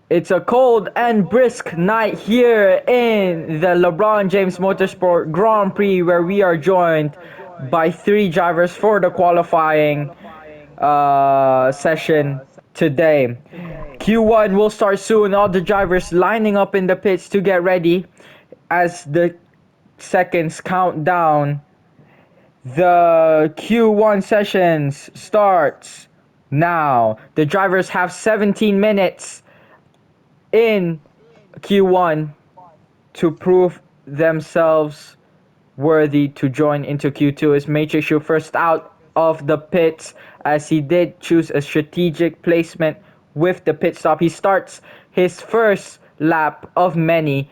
It's a cold and brisk night here in the Lebron James Motorsport Grand Prix, where we are joined by three drivers for the qualifying session today. Q1 will start soon. All the drivers lining up in the pits to get ready as the seconds count down. The Q1 sessions starts now. The drivers have 17 minutes in Q1 to prove themselves worthy to join into Q2. Is Matrix Shoe first out of the pits as he did choose a strategic placement with the pit stop. He starts his first lap of many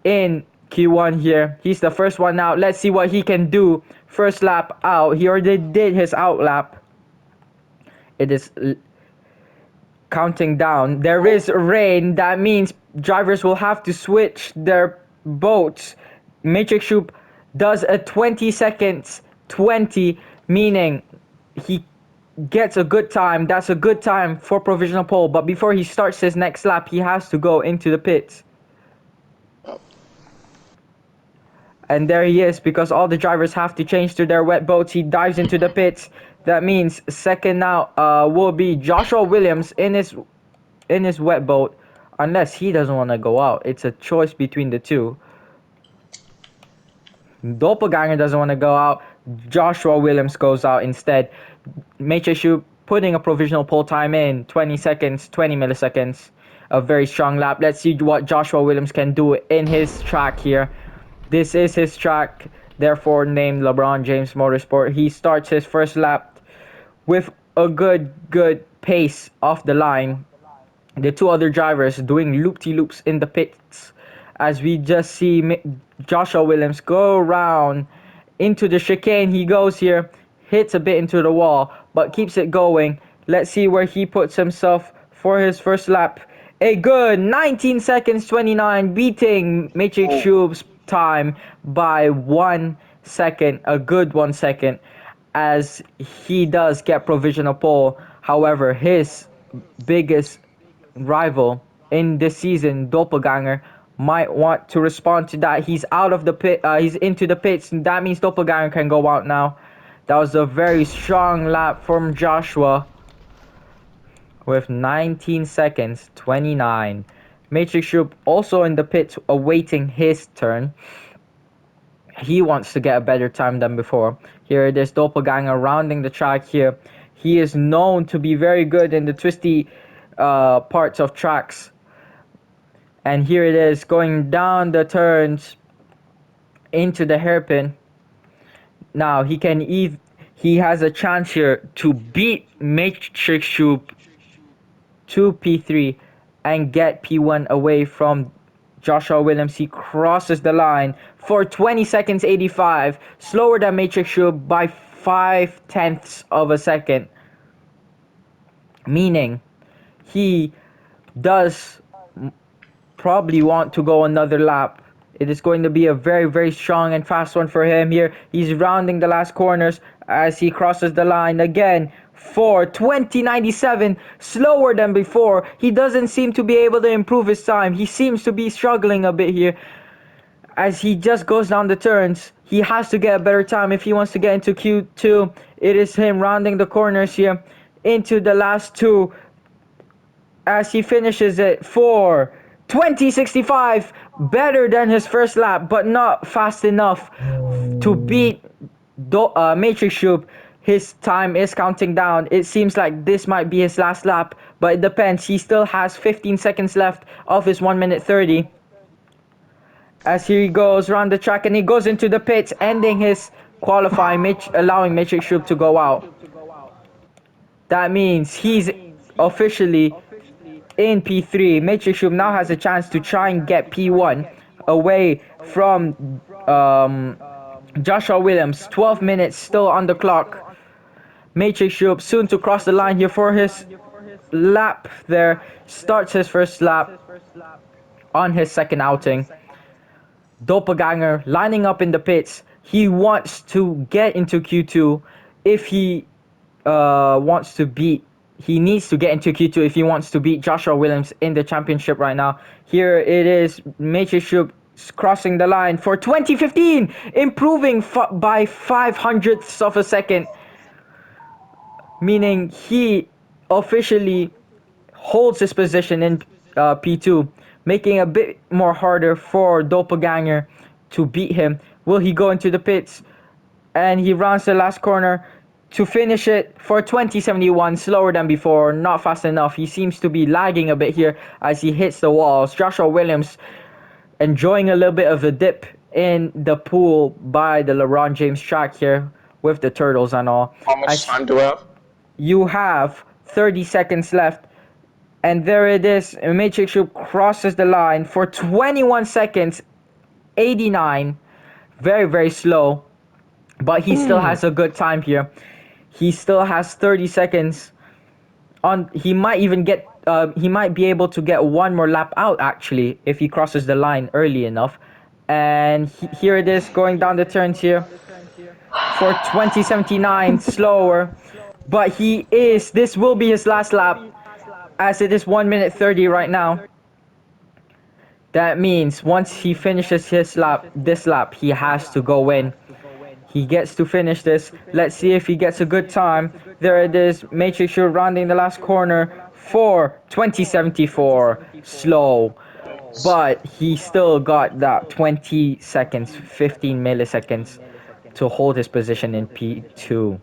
in Q1 here. He's the first one out. Let's see what he can do. First lap out. He already did his out lap. It is counting down. There is rain. That means drivers will have to switch their boats. Matrix Shoop does a 20 seconds 20, meaning he gets a good time. That's a good time for provisional pole. But before he starts his next lap, he has to go into the pits. And there he is, because all the drivers have to change to their wet boats. He dives into the pits. That means second now will be Joshua Williams in his wet boat, unless he doesn't want to go out. It's a choice between the two. Doppelganger doesn't want to go out. Joshua Williams goes out instead. Matrix Shoe putting a provisional pole time in 20 seconds, 20 milliseconds. A very strong lap. Let's see what Joshua Williams can do in his track here. This is his track, therefore named LeBron James Motorsport. He starts his first lap with a good pace off the line. The two other drivers doing loop-de-loops in the pits as we just see Joshua Williams go around into the chicane. He goes here, hits a bit into the wall, but keeps it going. Let's see where he puts himself for his first lap. A good 19 seconds 29, beating Matrix Shoe's time by 1 second, a good 1 second, as he does get provisional pole. However, his biggest rival in this season, Doppelganger, might want to respond to that. He's out of the pit. He's into the pits. That means Doppelganger can go out now. That was a very strong lap from Joshua with 19 seconds 29. Matrix Shoop also in the pits awaiting his turn. He wants to get a better time than before. Here it is, Doppelganger rounding the track here. He is known to be very good in the twisty parts of tracks. And here it is, going down the turns into the hairpin. Now he has a chance here to beat Matrix Shoop to P3 and get P1 away from Joshua Williams. He crosses the line for 20 seconds 85, slower than Matrix Shoop by 5/10 of a second, meaning he does probably want to go another lap. It is going to be a very strong and fast one for him here. He's rounding the last corners as he crosses the line again for 20.97, slower than before. He doesn't seem to be able to improve his time. He seems to be struggling a bit here as he just goes down the turns. He has to get a better time if he wants to get into Q2. It is him rounding the corners here into the last two as he finishes it for 20.65, better than his first lap, but not fast enough to beat Matrix Shoop. His time is counting down. It seems like this might be his last lap, but it depends. He still has 15 seconds left of his 1 minute 30. As he goes around the track and he goes into the pits, ending his qualifying, allowing Matrix Shoop to go out. That means he's officially in P3. Matrix Shoop now has a chance to try and get P1 away from Joshua Williams. 12 minutes still on the clock. Matrix Shoop soon to cross the line here for his lap there. Starts his first lap on his second outing. Doppelganger lining up in the pits. He wants to get into Q2 if he wants to beat he needs to get into Q2 if he wants to beat Joshua Williams in the championship right now. Here it is, Mechershoop crossing the line for 2015, improving by 500ths of a second, meaning he officially holds his position in P2, making it a bit more harder for Doppelganger to beat him. Will he go into the pits? And he rounds the last corner to finish it for 2071, slower than before, not fast enough. He seems to be lagging a bit here as he hits the walls. Joshua Williams enjoying a little bit of a dip in the pool by the LeBron James track here with the turtles and all. How much time do we have? You have 30 seconds left. And there it is. Mechershoop crosses the line for 21 seconds, 89. Very, very slow. But he still has a good time here. He still has 30 seconds. He might even get. He might be able to get one more lap out actually if he crosses the line early enough. And here it is going down the turns here for 2079, slower. But this will be his last lap, as it is 1 minute 30 right now. That means once he finishes this lap, he has to go in. He gets to finish this. Let's see if he gets a good time. There it is, Mechershoop rounding the last corner for 2074, slow. But he still got that 20 seconds, 15 milliseconds to hold his position in P2.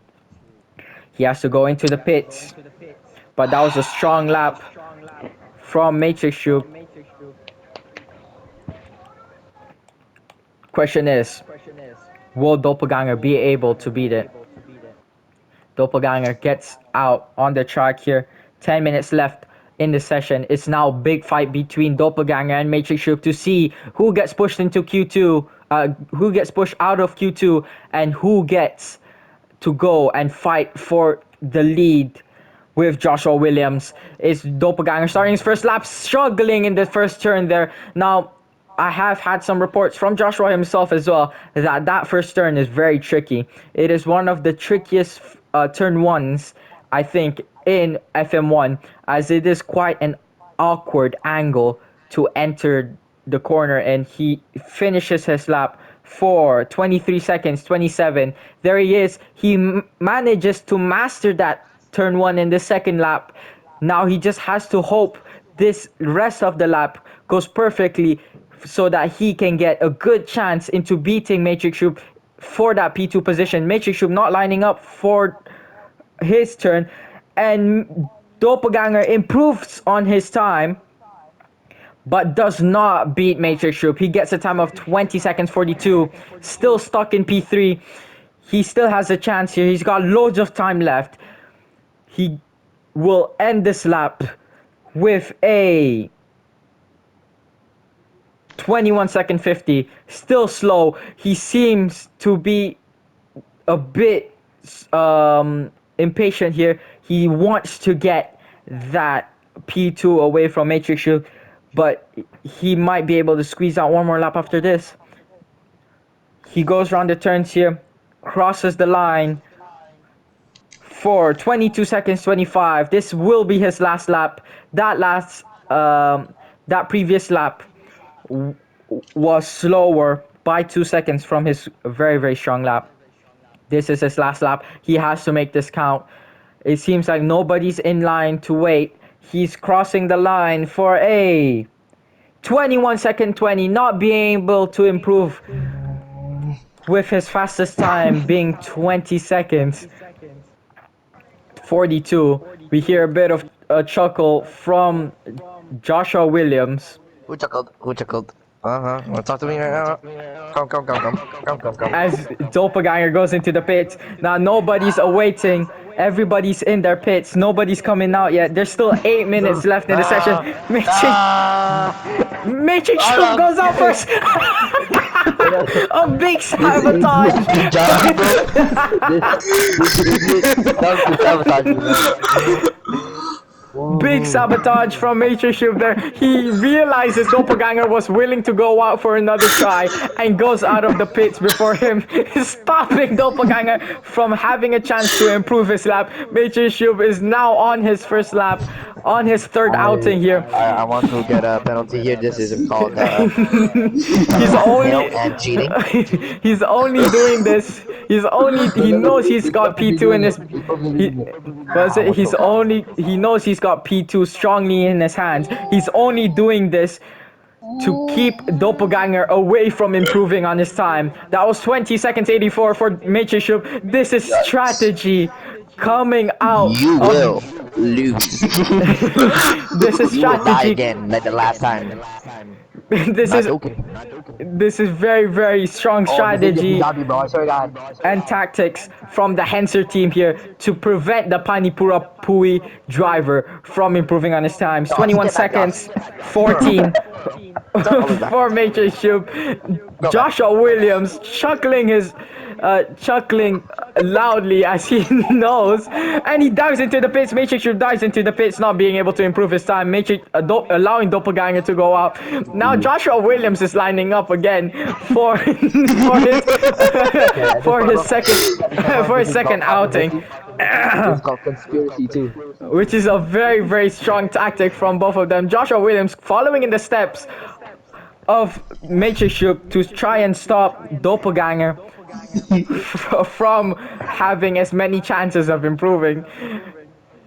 He has to go into the pits. But that was a strong lap from Mechershoop. Question is, will Doppelganger be able to beat it? Doppelganger gets out on the track here. 10 minutes left in the session. It's now a big fight between Doppelganger and Mechershoop to see who gets pushed into Q2, who gets pushed out of Q2, and who gets to go and fight for the lead with Joshua Williams. Is Doppelganger starting his first lap, struggling in the first turn there. Now, I have had some reports from Joshua himself as well that first turn is very tricky. It is one of the trickiest turn ones, I think, in FM1, as it is quite an awkward angle to enter the corner, and he finishes his lap for 23 seconds, 27. There he is. He manages to master that turn one in the second lap. Now he just has to hope this rest of the lap goes perfectly so that he can get a good chance into beating Mechershoop for that P2 position. Mechershoop not lining up for his turn, and Doppelganger improves on his time but does not beat Mechershoop. He gets a time of 20 seconds 42, still stuck in P3. He still has a chance here. He's got loads of time left. He will end this lap with a 21 second 50. Still slow. He seems to be a bit impatient here. He wants to get that P2 away from Mechershoop, but he might be able to squeeze out one more lap after this. He goes around the turns here, crosses the line for 22 seconds 25. This will be his last lap. That previous lap was slower by 2 seconds from his very, very strong lap. This is his last lap. He has to make this count. It seems like nobody's in line to wait. He's crossing the line for a 21 second 20, not being able to improve with his fastest time being 20 seconds 42. We hear a bit of a chuckle from Joshua Williams. Who chuckled? Who chuckled? Want to talk to me right now? Come. As Doppelganger goes into the pits. Now nobody's awaiting. Everybody's in their pits. Nobody's coming out yet. There's still 8 minutes left in the session. Mechershoop goes out first. A big sabotage. Good job, bro. That was good sabotage, man. Big sabotage from Matrix Shub there. He realizes Doppelganger was willing to go out for another try and goes out of the pits before him, stopping Doppelganger from having a chance to improve his lap. Matrix Shub is now on his first lap, on his third outing here. I want to get a penalty here. This is called He's nail only and cheating. he's only doing this. He knows he's got P2 in his he, was it, he knows he's got P2 strongly in his hands. He's only doing this to keep Doppelganger away from improving on his time. That was 20 seconds 84 for Matrix Shub. This is strategy coming out You of will lose. this is You will die strategy. again like the last time. This Not is joking. this is very very strong strategy Bro. I swear to God. and tactics from the Henser team here to prevent the Panipura Pui driver from improving on his times. 21 get back, seconds, Josh. 14 back. for Matrix Shub. Joshua Williams chuckling loudly as he knows, and he dives into the pits. Matrix Shub dives into the pits, not being able to improve his time. Allowing Doppelganger to go out. Now Joshua Williams is lining up again for for his second outing. It's called conspiracy too. Which is a very very strong tactic from both of them. Joshua Williams following in the steps of Matrix Shub to try and stop Doppelganger from having as many chances of improving.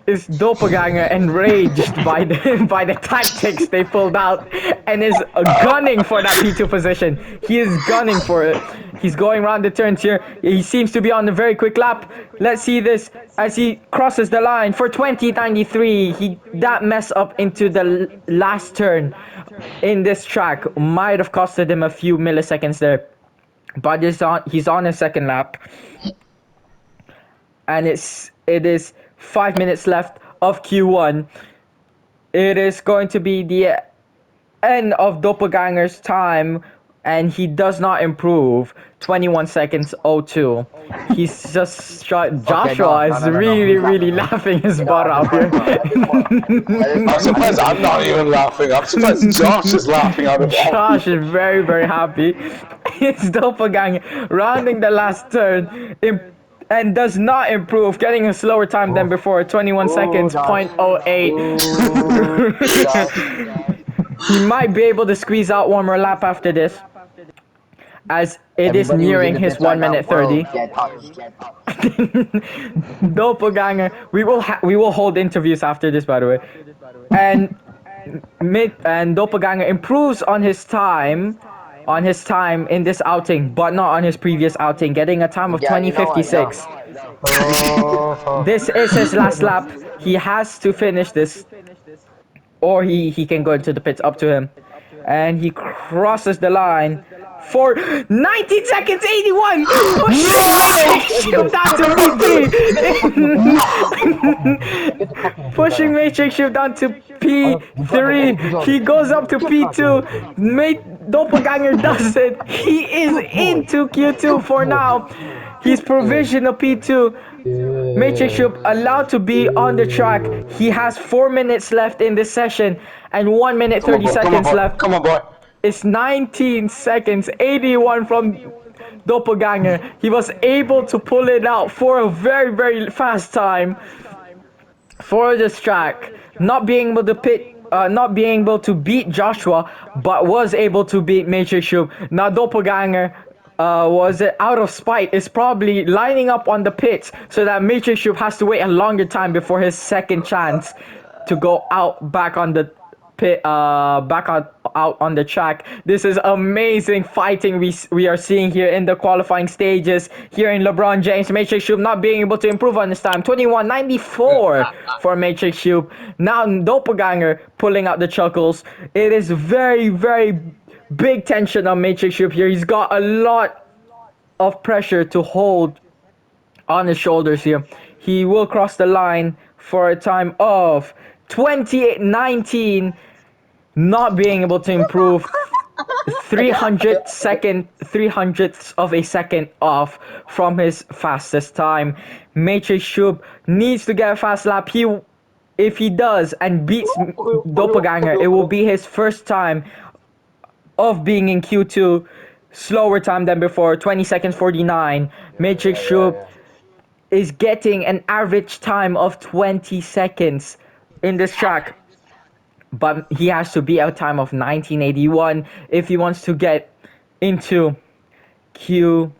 Is Doppelganger enraged by the tactics they pulled out and is gunning for that P2 position. He is gunning for it. He's going around the turns here. He seems to be on a very quick lap. Let's see this as he crosses the line for 2093. That mess up into the last turn in this track might have costed him a few milliseconds there. But he's on his second lap. And it is 5 minutes left of Q1. It is going to be the end of Doppelganger's time, and he does not improve. 21 seconds 02. He's just Joshua is really laughing his butt off here. I'm surprised I'm not even laughing. I'm surprised Josh is laughing out of all. Josh is very happy. It's Doppelganger rounding the last turn and does not improve, getting a slower time than before. 21 seconds, 0.08. He might be able to squeeze out one more lap after this, as it is nearing his 1 minute 30. Doppelganger, we will hold interviews after this, by the way. And Doppelganger improves on his time in this outing, but not on his previous outing, getting a time of 20:56. This is his last lap. He has to finish this, or he can go into the pits, up to him. And he crosses the line for 19 seconds 81, pushing down to P3. Pushing Matrix Shub down to P3. He goes up to P2. Doppelganger does it. He is into Q2 for now. He's provisional P2. Matrix Shub allowed to be on the track. He has 4 minutes left in this session and 1 minute 30 seconds left. Come on, boy. It's 19 seconds 81 from Doppelganger. He was able to pull it out for a very fast time for this track. Not being able to beat Joshua, but was able to beat Matrix Shub. Now Doppelganger was it out of spite, is probably lining up on the pits so that Matrix Shub has to wait a longer time before his second chance to go out back on the pit, out on the track. This is amazing fighting we are seeing here in the qualifying stages here in Lebron James. Matrix Shub not being able to improve on this time. 21:94 for Matrix Shub. Now Doppelganger pulling out the chuckles. It is very big tension on Matrix Shub here. He's got a lot of pressure to hold on his shoulders here. He will cross the line for a time of 28:19, not being able to improve 300ths of a second off from his fastest time. Matrix Shub needs to get a fast lap. If he does and beats Doppelganger, it will be his first time of being in Q2. Slower time than before, 20 seconds 49. Matrix Shoop is getting an average time of 20 seconds in this track. But he has to be a time of 1981 if he wants to get into Q2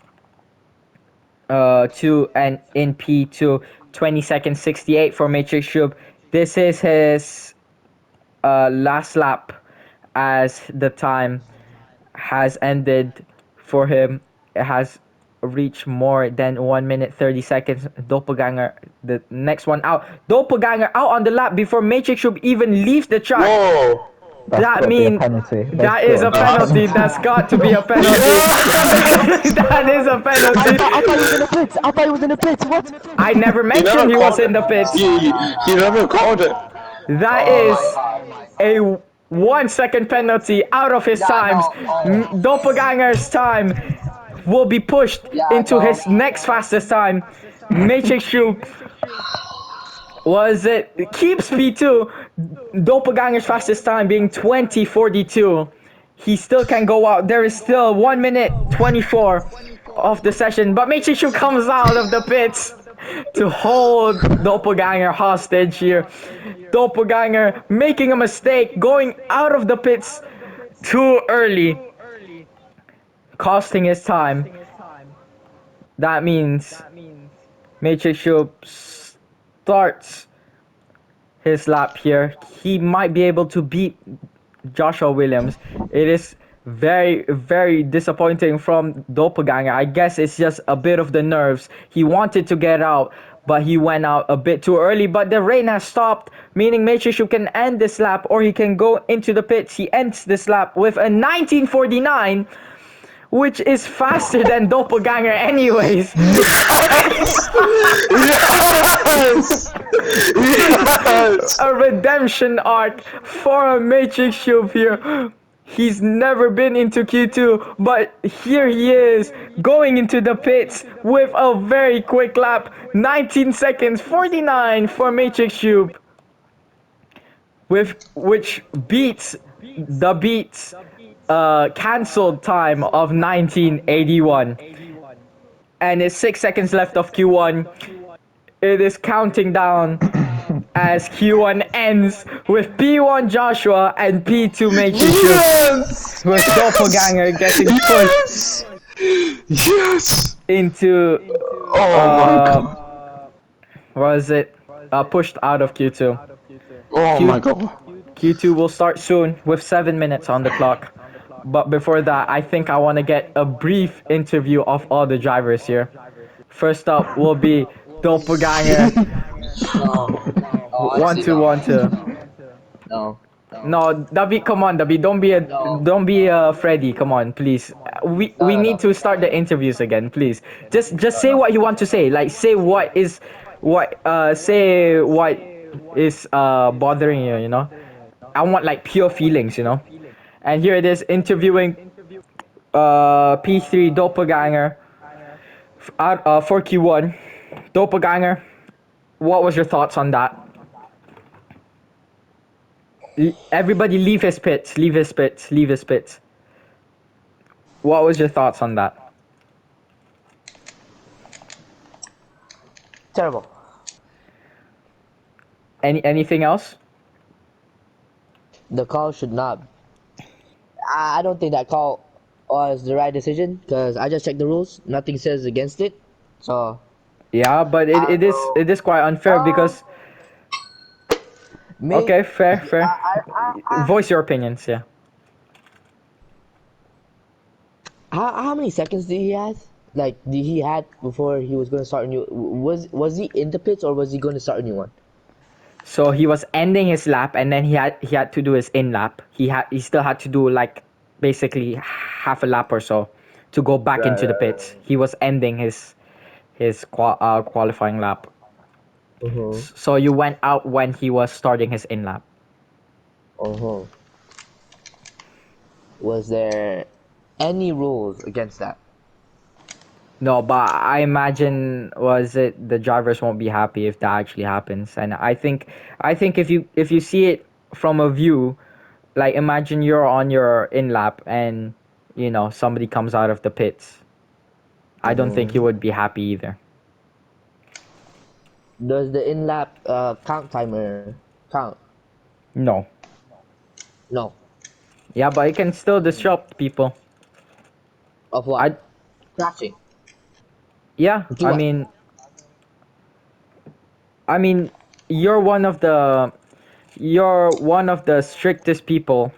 and in P2. 20 seconds 68 for Matrix Shoop. This is his last lap as the time has ended for him. It has reached more than 1 minute 30 seconds. Doppelganger, the next one out. Doppelganger out on the lap before Matrix Shoop even leaves the track. Whoa! That mean that is a penalty. That's got to be a penalty. That is a penalty. I thought he was in the pits. I thought he was in the pits. What? I never mentioned he was in the pits. He never called it. That is a 1 second penalty out of his times. Doppelganger's time will be pushed into his next fastest time. Matrix Shoop keeps P2. Doppelganger's fastest time being 20:42. He still can go out. There is still 1 minute 24 of the session, but Matrix Shoop comes out of the pits to hold Doppelganger hostage here. Doppelganger making a mistake, going out of the pits too early, costing his time. That means Matrix Shoop starts his lap here. He might be able to beat Joshua Williams. It is very, very disappointing from Doppelganger. I guess it's just a bit of the nerves. He wanted to get out, but he went out a bit too early. But the rain has stopped, meaning Matrix Shoop can end this lap or he can go into the pits. He ends this lap with a 19:49, which is faster than Doppelganger anyways. Yes! A redemption arc for a Matrix Shoop here. He's never been into Q2, but here he is going into the pits with a very quick lap. 19 seconds 49 for Matrix Shoop, with which beats cancelled time of 1981. And it's 6 seconds left of Q1. It is counting down as Q1 ends with P1 Joshua and P2 Matrix Shoop. Yes! With Doppelganger getting pushed Yes! into Oh my god. pushed out of Q2. Oh my god. Q2 will start soon with 7 minutes on the clock. But before that, I think I want to get a brief interview of all the drivers here. First up will be Doppelganger. Oh, 1-2-1-2. No. No, David, come on, David. Don't be Freddy. Come on, please. We need to start the interviews again, please. Just say what you want to say. Like say what is bothering you. You know, I want like pure feelings. You know, and here it is interviewing P3 Doppelganger for Q1. Doppelganger, what was your thoughts on that? Everybody leave his pits. What was your thoughts on that? Terrible. Anything else? The call should not. I don't think that call was the right decision because I just checked the rules. Nothing says against it. So. Yeah, but it is quite unfair because. Okay, fair. Voice your opinions, yeah. How many seconds did he have? Like, did he had before he was going to start a new? Was he in the pits or was he going to start a new one? So he was ending his lap and then he had to do his in lap. He still had to do like basically half a lap or so to go back into the pits. He was ending his qualifying lap. So you went out when he was starting his in lap. Was there any rules against that? No, but I imagine was it the drivers won't be happy if that actually happens, and I think if you see it from a view, like imagine you're on your in lap and somebody comes out of the pits. I don't think you Mm-hmm. would be happy either. Does the in-lap count timer count? No. No. Yeah, but it can still disrupt people. Of what? I Crashing. yeah, To what? I mean you're one of the you're one of the strictest people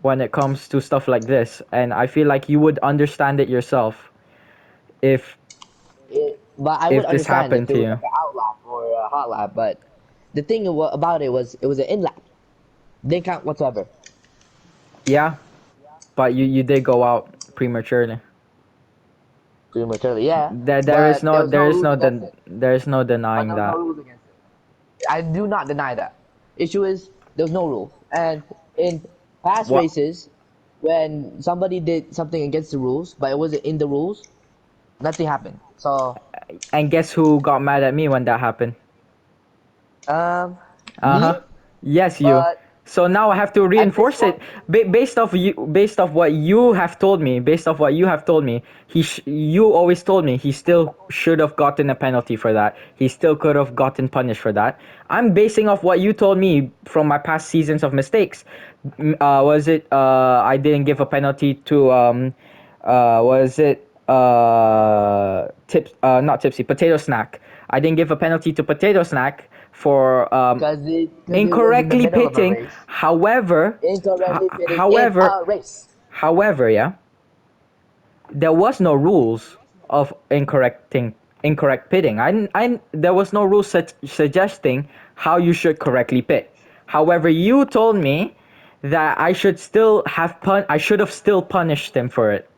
when it comes to stuff like this, and I feel like you would understand it yourself if But I would if this understand if happened it to was you. like an out lap or a hot lap. But the thing about it was an in lap. Didn't count whatsoever. Yeah, but you did go out prematurely. Prematurely, yeah. There is But there no was no there is rules no against it. there is no But denying there was no that. rules against it. I do not deny that. Issue is there was no rules. And in past What? races, when somebody did something against the rules, but it wasn't in the rules, nothing happened. So, And guess who got mad at me when that happened? Uh-huh. me, Yes, you. but So now I have to at this reinforce point, it based off what you have told me, based off what you have told me. You always told me he still should have gotten a penalty for that. He still could have gotten punished for that. I'm basing off what you told me from my past seasons of mistakes. Was it I didn't give a penalty to was it tips not tipsy potato snack. I didn't give a penalty to potato snack for because it was in the incorrectly middle of a pitting. race, However, incorrectly pitting in however, a race. yeah, there was no rules of incorrect pitting. There was no rules suggesting how you should correctly pit. However, you told me that I should have still punished him for it.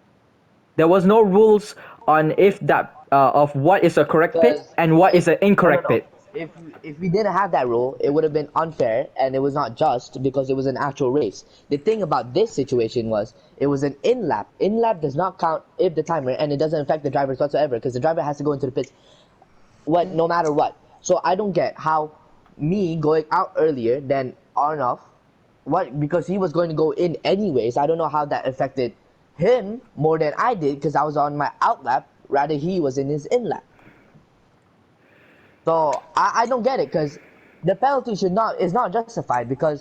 There was no rules on if that of what is a correct pit Because and what if is an incorrect no. pit. If we didn't have that rule, it would have been unfair and it was not just because it was an actual race. The thing about this situation was it was an in lap. In lap does not count if the timer and it doesn't affect the drivers whatsoever because the driver has to go into the pits no matter what. So I don't get how me going out earlier than Arnov, what because he was going to go in anyways. I don't know how that affected him more than I did because I was on my out lap. Rather, he was in his in lap. So I don't get it because the penalty should not is not justified because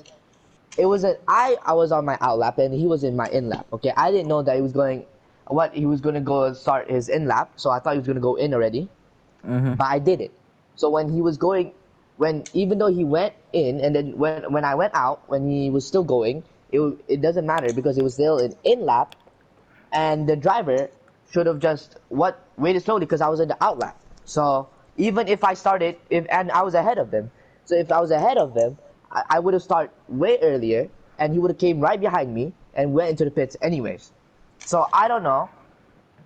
it was I was on my out lap and he was in my in lap. Okay, I didn't know that he was going to go start his in lap, so I thought he was going to go in already, Mm-hmm. but I didn't. So when he was going, when even though he went in and then when I went out when he was still going, it doesn't matter because it was still an in lap and the driver should have just waited slowly because I was in the out lap. So even if I started if and I was ahead of them, so if I was ahead of them, I would have started way earlier and he would have came right behind me and went into the pits anyways. So I don't know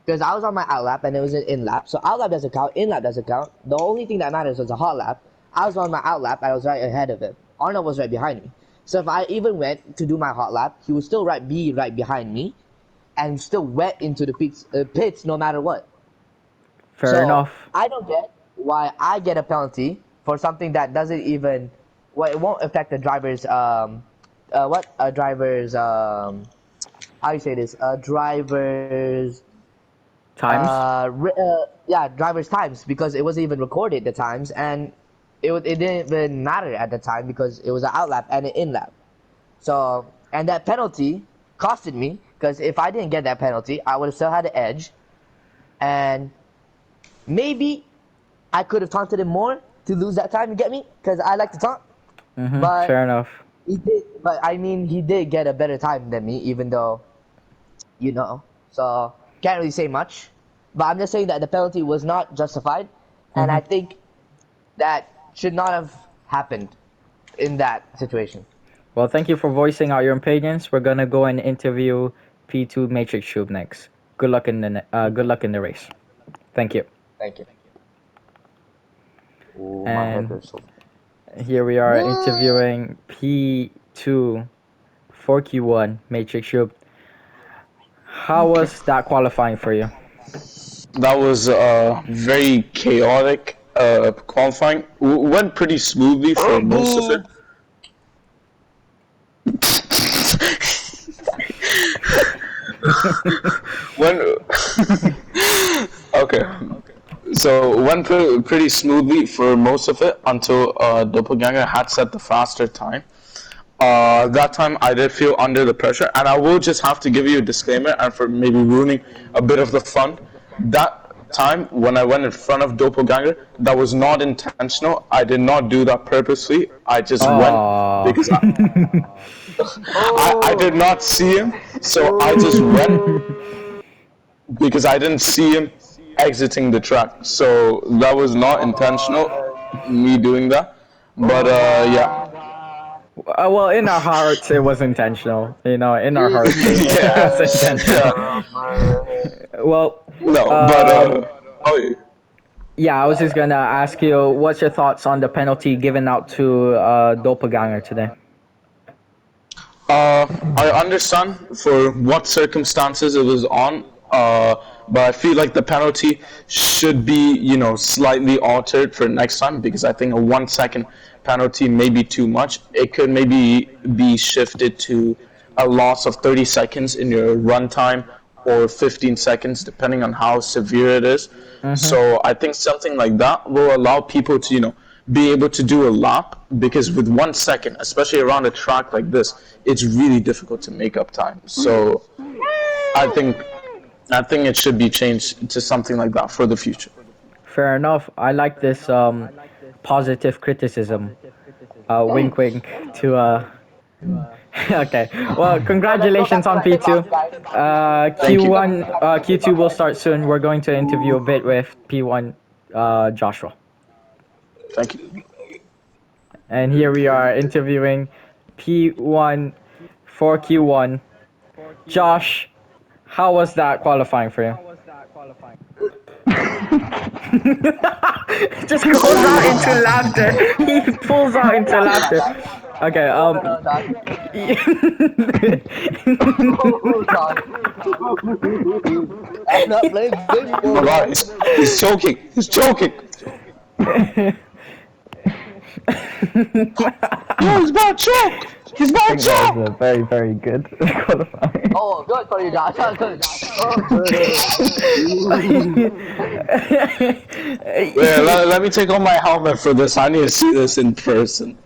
because I was on my out lap and it was an in lap. So out lap doesn't count, in lap doesn't count. The only thing that matters was a hot lap. I was on my out lap and I was right ahead of him. Arnold was right behind me. So if I even went to do my hot lap, he would still be right behind me and still wet into the pits no matter what. Fair So enough. I don't get why I get a penalty for something that doesn't even well, it won't affect the driver's what a driver's how you say this driver's Times. yeah driver's times because it wasn't even recorded the times and it didn't even matter at the time because it was an out lap and an in lap. So, and that penalty costed me because if I didn't get that penalty, I would have still had the edge, and maybe I could have taunted him more to lose that time. You get me? Because I like to taunt, Mm-hmm. but Fair enough. he did. But I mean, he did get a better time than me, even though you know. So can't really say much. But I'm just saying that the penalty was not justified, and Mm-hmm. I think that should not have happened in that situation. Well, thank you for voicing out your opinions. We're gonna go and interview P2 Matrix Tube next. Good luck in the race. Thank you. Thank you. Oh, my head And hurts so. here we are interviewing P2 4Q1 Matrix Tube. How was that qualifying for you? that was very chaotic qualifying. Went pretty smoothly for most of it. When okay, so went pretty smoothly for most of it until Doppelganger had set the faster time. That time I did feel under the pressure, and I will just have to give you a disclaimer, and for maybe ruining a bit of the fun. That time when I went in front of Doppelganger, that was not intentional. I did not do that purposely. I just went Oh. because I did not see him, so I just went because I didn't see him exiting the track. So that was not intentional, me doing that. But yeah. Well, in our hearts, it was intentional. You know, in our hearts, it was Yeah, intentional. yeah. Well, No, but oh, yeah, I was just gonna ask you, what's your thoughts on the penalty given out to Doppelganger today? I understand for what circumstances it was on, but I feel like the penalty should be, slightly altered for next time because I think a 1 second penalty may be too much. It could maybe be shifted to a loss of 30 seconds in your run time or 15 seconds, depending on how severe it is. Mm-hmm. So I think something like that will allow people to, be able to do a lap because with 1 second, especially around a track like this, it's really difficult to make up time. So I think I think it should be changed to something like that for the future. Fair enough. I like this positive criticism. Wink, wink to Okay. Well, congratulations on P2. Thank you. Q1, Q2 will start soon. We're going to interview a bit with P1, Joshua. Thank you. And here we are interviewing P1 for Q1. Josh, how was that qualifying for you? Just goes out into laughter. He pulls out into laughter. Okay, I'm not playing Oh my baseball, God, man. he's choking. He's choking. Yo, he's about to choke. He's about to that was choke. a very, very good qualifying. Oh, good for you, Josh. Good. Oh, good. Wait, let me take off my helmet for this. I need to see this in person.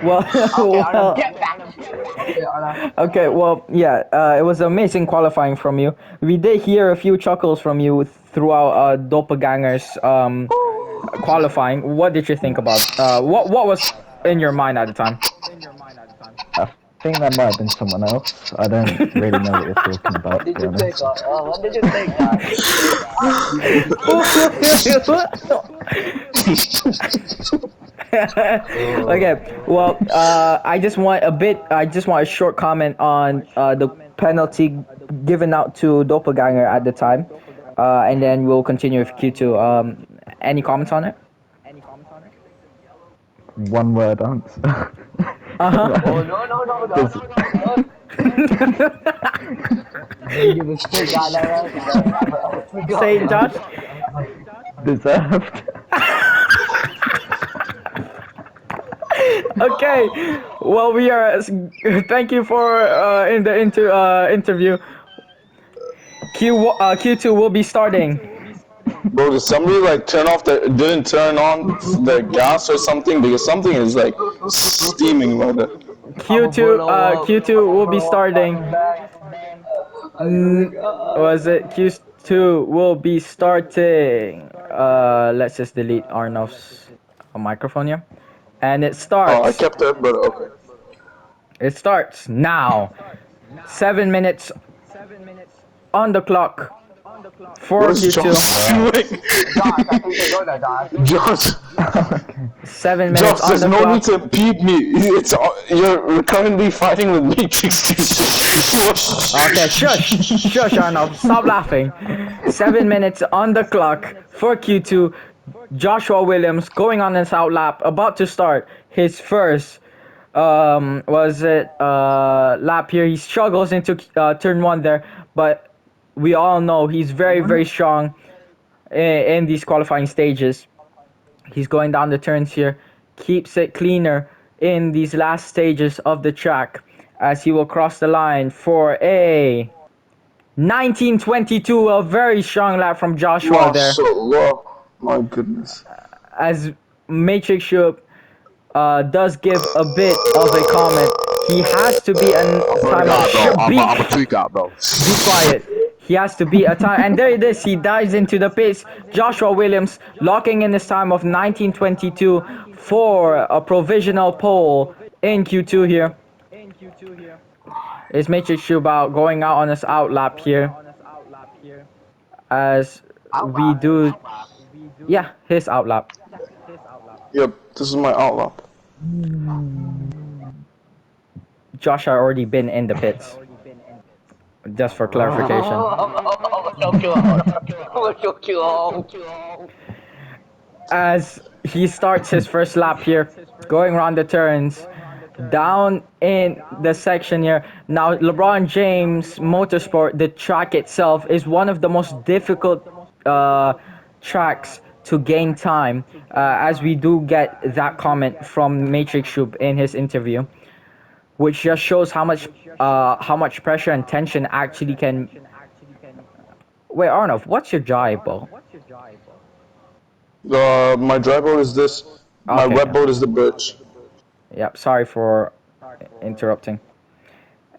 Well, Okay, Arnav, well, get back. Okay, Arnav. okay, well, yeah, it was amazing qualifying from you. We did hear a few chuckles from you throughout Doppelganger's qualifying. What did you think about? What was in your mind at the time? I think that might have been someone else. I don't really know what you're talking What about, to did be you think? honest. What did you think, Josh? Okay, well, I just want a short comment on the penalty given out to Doppelganger at the time, and then we'll continue with Q2. Any comments on it? One word answer. Uh-huh. Oh, no. You mistake, Arnav. Say it, Josh. Deserved. Okay, well, we are. Thank you for in the interview. Q2 will be starting. Bro, did somebody like didn't turn on the gas or something? Because something is like steaming about it. I'm a Q2 blow up. Q2 will be starting. Back. Was it Q2 will be starting? Let's just delete Arnav's microphone here, and it Oh, I starts. kept it, but okay. It starts now. 7 minutes on the clock What for is Q2. Josh doing? Josh, I think you're good, Josh. Josh, 7 minutes Josh, on there's the no need clock. to beat me. You're currently fighting with Matrix. Okay, shush, Arnav. Stop laughing. 7 minutes on the clock for Q2. Joshua Williams going on his out lap, about to start his first was it lap here. He struggles into turn one there, but we all know he's very, very strong in these qualifying stages. He's going down the turns here, keeps it cleaner in these last stages of the track as he will cross the line for a 1922, a very strong lap from Joshua there. MashaAllah. My goodness. As Matrix Shoop does give a bit of a comment, he has to be a time of I'm a tweak out, bro. be quiet. He has to beat a time, and there it is. He dives into the pits. Joshua Williams locking in his time of 1922 for a provisional pole in Q2 here. It's Matrix Shubao going out on his out lap here, as we do. Yeah, his out lap. Yep, this is my outlaw. Josh had already been in the pits. Just for clarification. As he starts his first lap here, going around the turns, down in the section here. Now, LeBron James Motorsport, the track itself, is one of the most difficult tracks to gain time, as we do get that comment from Matrix Shoop in his interview, which just shows how much pressure and tension actually can. Wait, Arnav, what's your jibe, bro? My dry boat is this. My Okay. wet boat is the bridge. Yep, sorry for interrupting.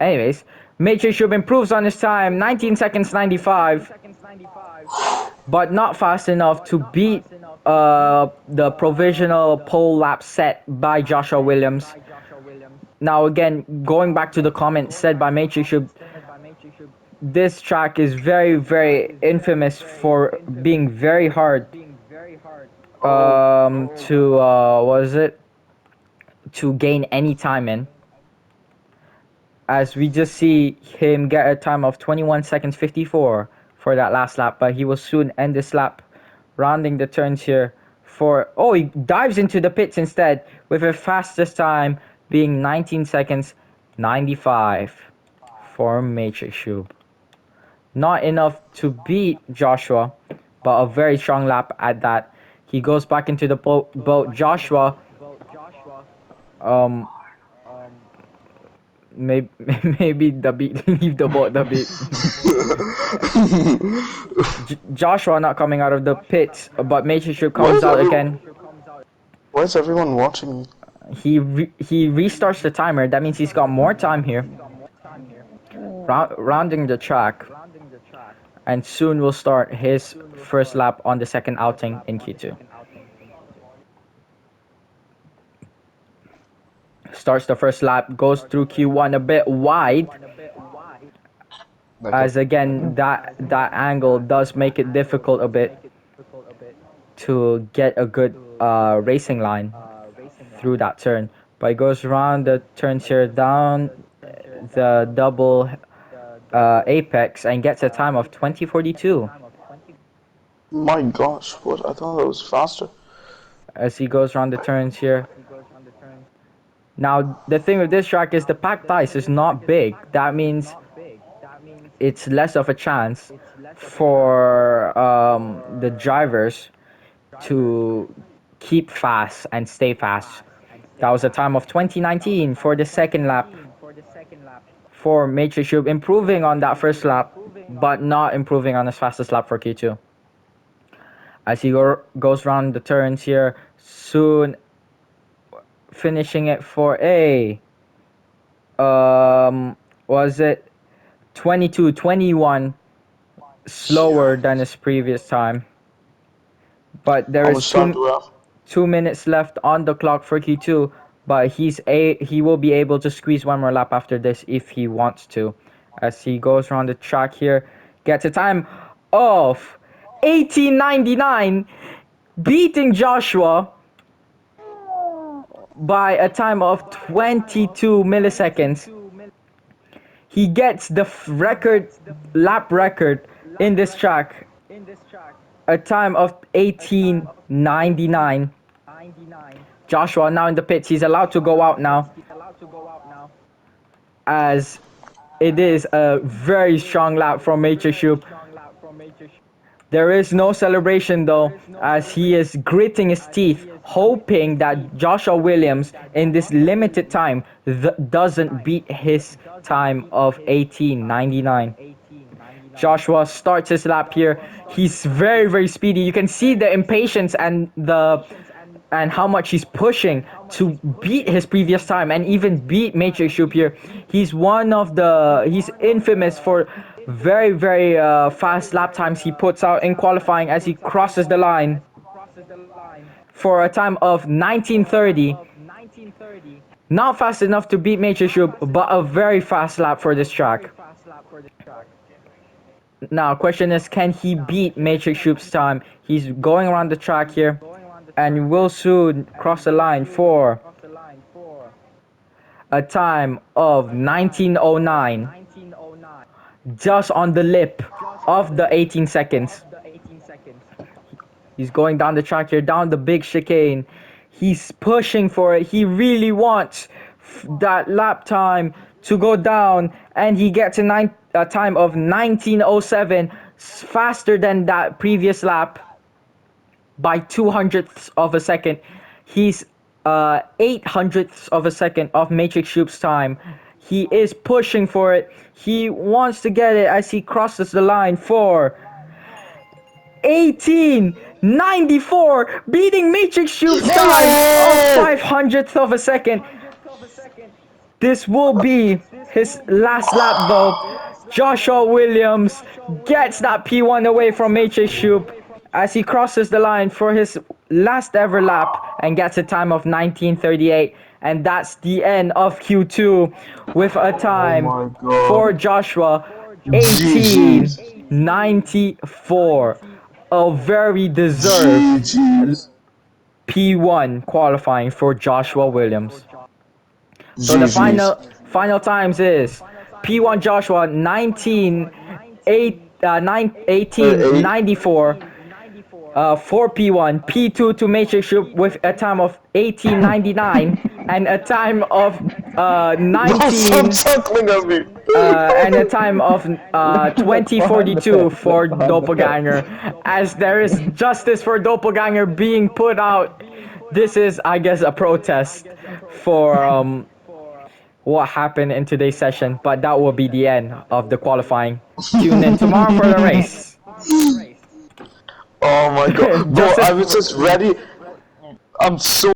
Anyways, Matrix Shub improves on his time, 19 seconds 95, but not fast enough to beat the provisional pole lap set by Joshua Williams. Now again, going back to the comment said by Matrix Shub, this track is very, very infamous for being very hard to what is it? To gain any time in. As we just see him get a time of 21 seconds 54 for that last lap, but he will soon end this lap, rounding the turns here for. Oh, he dives into the pits instead with his fastest time being 19 seconds 95 for Matrix Shub. Not enough to beat Joshua, but a very strong lap at that. He goes back into the boat. Joshua, maybe maybe the beat leave the boat the beat. Joshua not coming out of the pits, but Matrix Shub comes out again. Why is everyone watching me? He restarts the timer. That means he's got more time here. Rounding the track, and soon will start his first lap on the second outing in Q2. Starts the first lap, goes through Q1 a bit wide, as again that angle does make it difficult a bit to get a good racing line through that turn. But he goes around the turns here, down the double apex, and gets a time of 20:42. My gosh, what? I thought it was faster. As he goes around the turns here. Now, the thing with this track is the packed ice is not big. That means it's less of a chance for the drivers to keep fast and stay fast. That was a time of 2019 for the second lap for Matrix Shub, improving on that first lap, but not improving on his fastest lap for Q2. As he goes around the turns here, soon finishing it for a was it 22:21, slower than his previous time, but there is 2 minutes left on the clock for Q2, but he will be able to squeeze one more lap after this if he wants to. As he goes around the track here, gets a time of 18:99, beating Joshua by a time of 22 milliseconds. He gets the lap record in this track, a time of 18:99. Joshua now in the pits. He's allowed to go out now, as it is a very strong lap from Matrix Shoop. There is no celebration though, as he is gritting his teeth, hoping that Joshua Williams in this limited time doesn't beat his time of 18:99. Joshua starts his lap here. He's very, very speedy. You can see the impatience and how much he's pushing to beat his previous time and even beat Matrix Shoop here. He's infamous for very, very fast lap times he puts out in qualifying as he crosses the line for a time of 19:30. Not fast enough to beat Matrix Shoop, but a very fast lap for this track. Now, question is, can he beat Matrix Shoop's time? He's going around the track here and will soon cross the line for a time of 19:09, just on the lip of the 18 seconds. He's going down the track here, down the big chicane. He's pushing for it. He really wants that lap time to go down, and he gets a time of 19:07, faster than that previous lap by 200ths of a second. He's 800ths of a second of Matrix Shoop's time. He is pushing for it. He wants to get it as he crosses the line for 18:94, beating Matrix Shoop's time of 500th of a second. This will be his last lap though. Joshua Williams gets that P1 away from Matrix Shoop as he crosses the line for his last ever lap and gets a time of 19:38. And that's the end of Q2 with a time for Joshua 18:94. A very deserved P1 qualifying for Joshua Williams. So the final times is P1 Joshua 18:94 for P1, P2 to Matrix Shoop with a time of 18:99 and a time of 19 and a time of 20:42 for Doppelganger, as there is justice for Doppelganger being put out. This is, I guess, a protest for what happened in today's session, but that will be the end of the qualifying. Tune in tomorrow for the race. Oh my god, bro, I was just ready. I'm so